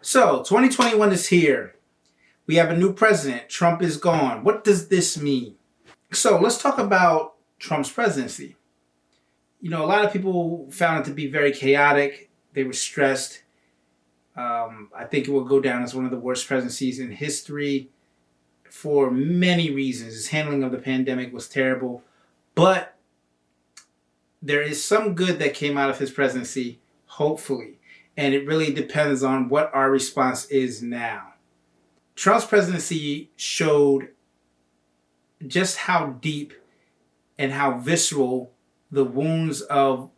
So, 2021 is here. We have a new president. Trump is gone. What does this mean? So, let's talk about Trump's presidency. A lot of people found it to be very chaotic. They were stressed. I think it will go down as one of the worst presidencies in history for many reasons. His handling of the pandemic was terrible. But there is some good that came out of his presidency, hopefully. And it really depends on what our response is now. Trump's presidency showed just how deep and how visceral the wounds of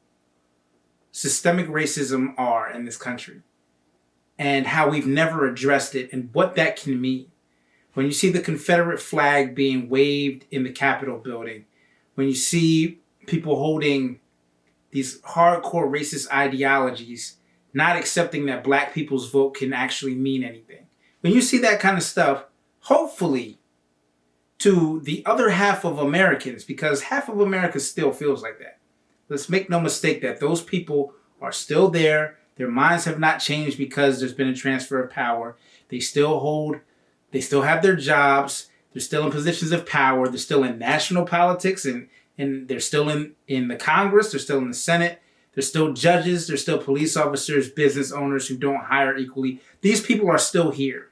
systemic racism are in this country, and how we've never addressed it and what that can mean. When you see the Confederate flag being waved in the Capitol building, when you see people holding these hardcore racist ideologies, not accepting that black people's vote can actually mean anything. When you see that kind of stuff, hopefully to the other half of Americans, because half of America still feels like that. Let's make no mistake that those people are still there. Their minds have not changed because there's been a transfer of power. They still have their jobs. They're still in positions of power. They're still in national politics and they're still in the Congress. They're still in the Senate. They're still judges. They're still police officers, business owners who don't hire equally. These people are still here.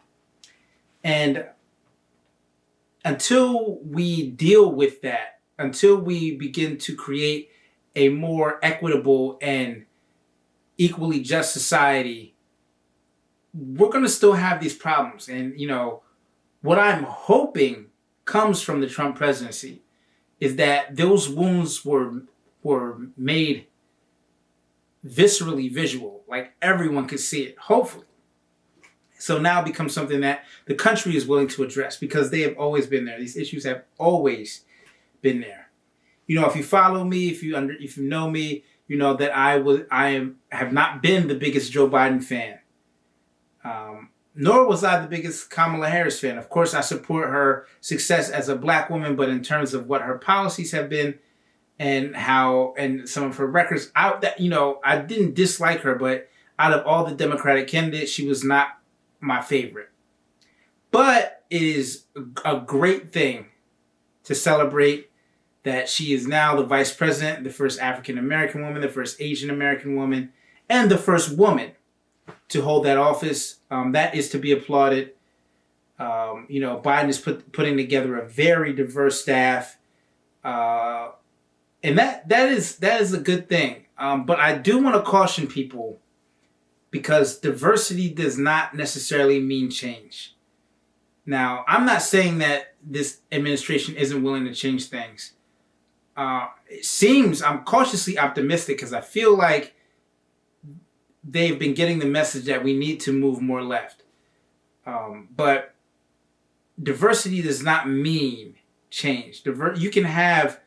And until we deal with that, until we begin to create a more equitable and equally just society, we're going to still have these problems. And, what I'm hoping comes from the Trump presidency is that those wounds were made viscerally visual, like everyone could see it, hopefully. So now it becomes something that the country is willing to address because they have always been there. These issues have always been there. If you follow me, if you know me, you know that I have not been the biggest Joe Biden fan. Nor was I the biggest Kamala Harris fan. Of course, I support her success as a black woman, but in terms of what her policies have been and some of her records, I didn't dislike her, but out of all the Democratic candidates, she was not my favorite. But it is a great thing to celebrate that she is now the vice president, the first African American woman, the first Asian American woman, and the first woman to hold that office. That is to be applauded. Biden is putting together a very diverse staff, and that is a good thing. But I do want to caution people, because diversity does not necessarily mean change. Now, I'm not saying that this administration isn't willing to change things. It seems I'm cautiously optimistic because I feel like they've been getting the message that we need to move more left. But diversity does not mean change. You can have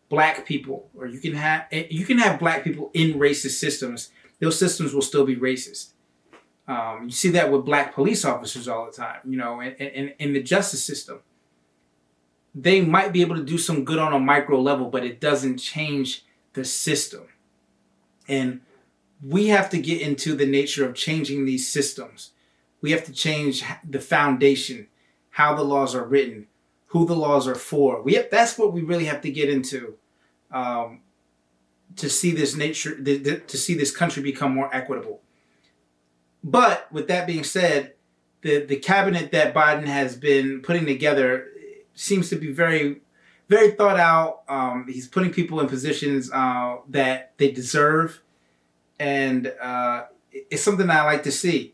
black people, or you can have black people in racist systems. Those systems will still be racist. You see that with black police officers all the time. In the justice system, they might be able to do some good on a micro level, but it doesn't change the system. And we have to get into the nature of changing these systems. We have to change the foundation, how the laws are written, who the laws are for. That's what we really have to get into to see this to see this country become more equitable. But with that being said, the cabinet that Biden has been putting together seems to be very, very thought out. He's putting people in positions that they deserve. And it's something that I like to see.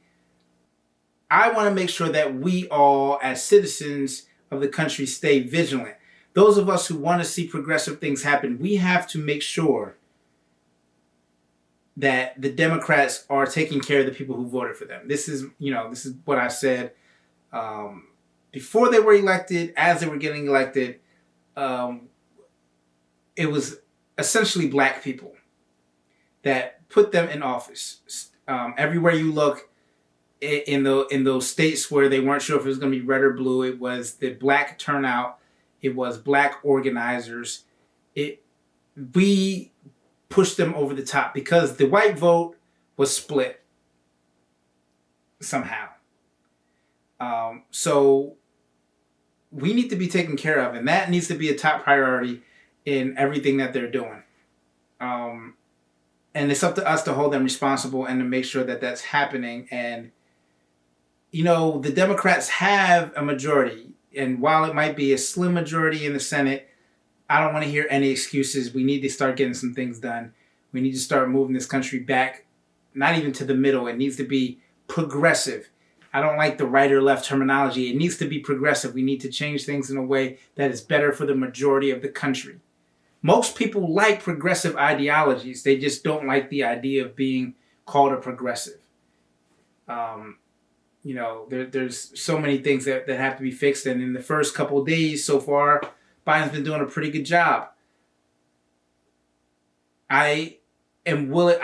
I want to make sure that we all, as citizens of the country, stay vigilant. Those of us who want to see progressive things happen, we have to make sure that the Democrats are taking care of the people who voted for them. This is what I said before they were elected, as they were getting elected. It was essentially black people that put them in office. Everywhere you look, in those states where they weren't sure if it was going to be red or blue, it was the black turnout. It was black organizers. We pushed them over the top because the white vote was split. somehow. So we need to be taken care of, and that needs to be a top priority in everything that they're doing. And it's up to us to hold them responsible and to make sure that that's happening. And, the Democrats have a majority. And while it might be a slim majority in the Senate, I don't want to hear any excuses. We need to start getting some things done. We need to start moving this country back, not even to the middle. It needs to be progressive. I don't like the right or left terminology. It needs to be progressive. We need to change things in a way that is better for the majority of the country. Most people like progressive ideologies. They just don't like the idea of being called a progressive. There's so many things that have to be fixed. And in the first couple of days so far, Biden's been doing a pretty good job. I want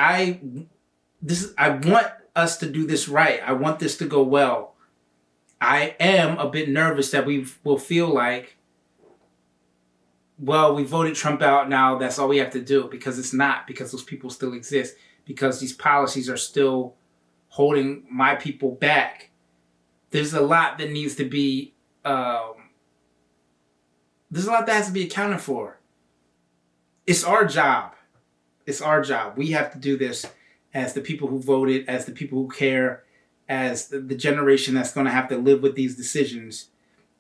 us to do this right. I want this to go well. I am a bit nervous that we will feel like, well, we voted Trump out, now that's all we have to do, because it's not, because those people still exist, because these policies are still holding my people back. There's a lot that needs to be, there's a lot that has to be accounted for. It's our job. It's our job. We have to do this as the people who voted, as the people who care, as the generation that's going to have to live with these decisions.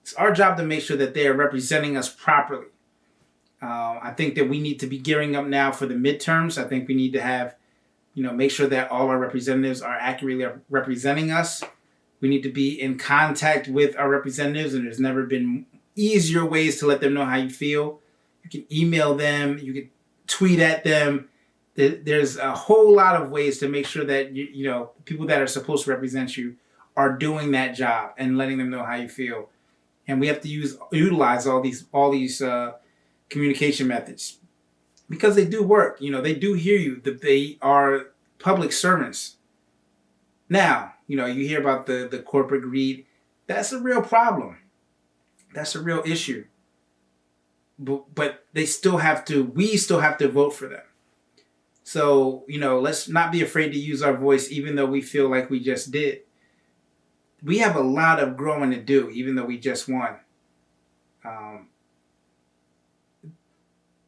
It's our job to make sure that they are representing us properly. I think that we need to be gearing up now for the midterms. I think we need to have, make sure that all our representatives are accurately representing us. We need to be in contact with our representatives, and there's never been easier ways to let them know how you feel. You can email them, you can tweet at them. There's a whole lot of ways to make sure that people that are supposed to represent you are doing that job and letting them know how you feel. And we have to utilize all these communication methods, because they do work. They do hear you. That they are public servants. Now, you hear about the corporate greed. That's a real problem. That's a real issue. But we still have to vote for them. So, let's not be afraid to use our voice, even though we feel like we just did. We have a lot of growing to do, even though we just won.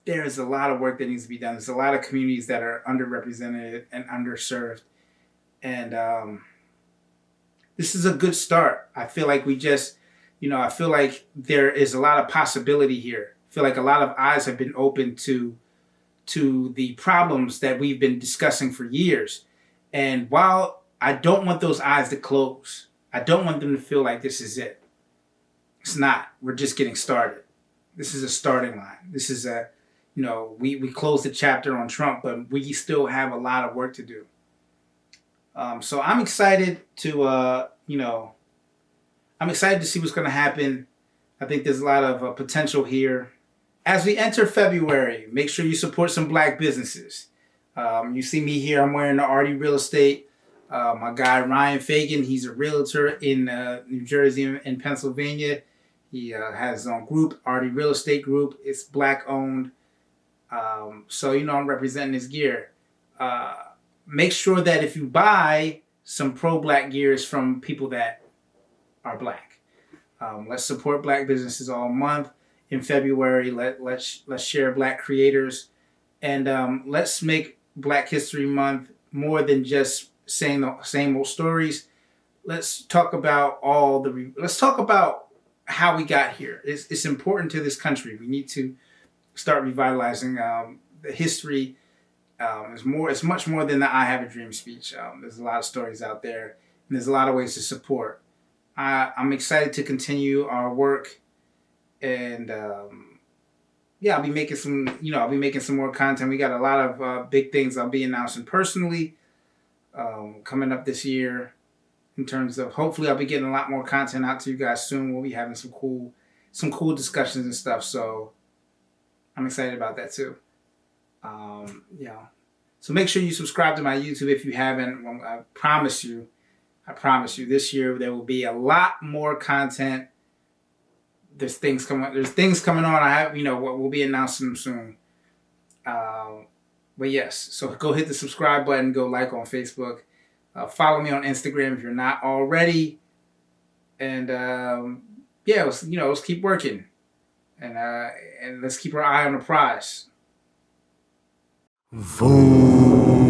There is a lot of work that needs to be done. There's a lot of communities that are underrepresented and underserved. And this is a good start. I feel like I feel like there is a lot of possibility here. I feel like a lot of eyes have been opened to the problems that we've been discussing for years. And while I don't want those eyes to close, I don't want them to feel like this is it. It's not. We're just getting started. This is a starting line. This is we closed the chapter on Trump, but we still have a lot of work to do. So I'm excited to, I'm excited to see what's going to happen. I think there's a lot of potential here. As we enter February, make sure you support some black businesses. You see me here, I'm wearing the Artie Real Estate. My guy, Ryan Fagan, he's a realtor in New Jersey and Pennsylvania. He has his own group, Artie Real Estate Group. It's black owned. So, I'm representing his gear. Make sure that if you buy some pro-black gears from people that are black. Let's support black businesses all month. In February, let's share black creators, and let's make Black History Month more than just saying the same old stories. Let's talk about let's talk about how we got here. It's important to this country. We need to start revitalizing the history. It's much more than the "I Have a Dream" speech. There's a lot of stories out there, and there's a lot of ways to support. I'm excited to continue our work. And I'll be making some more content. We got a lot of big things I'll be announcing personally coming up this year. In terms of, hopefully I'll be getting a lot more content out to you guys soon. We'll be having some cool discussions and stuff. So I'm excited about that too. So make sure you subscribe to my YouTube if you haven't. I promise you, this year there will be a lot more content. There's things coming on. We'll be announcing them soon. But yes, so go hit the subscribe button. Go like on Facebook. Follow me on Instagram if you're not already. And yeah, let's keep working, and let's keep our eye on the prize. Vroom.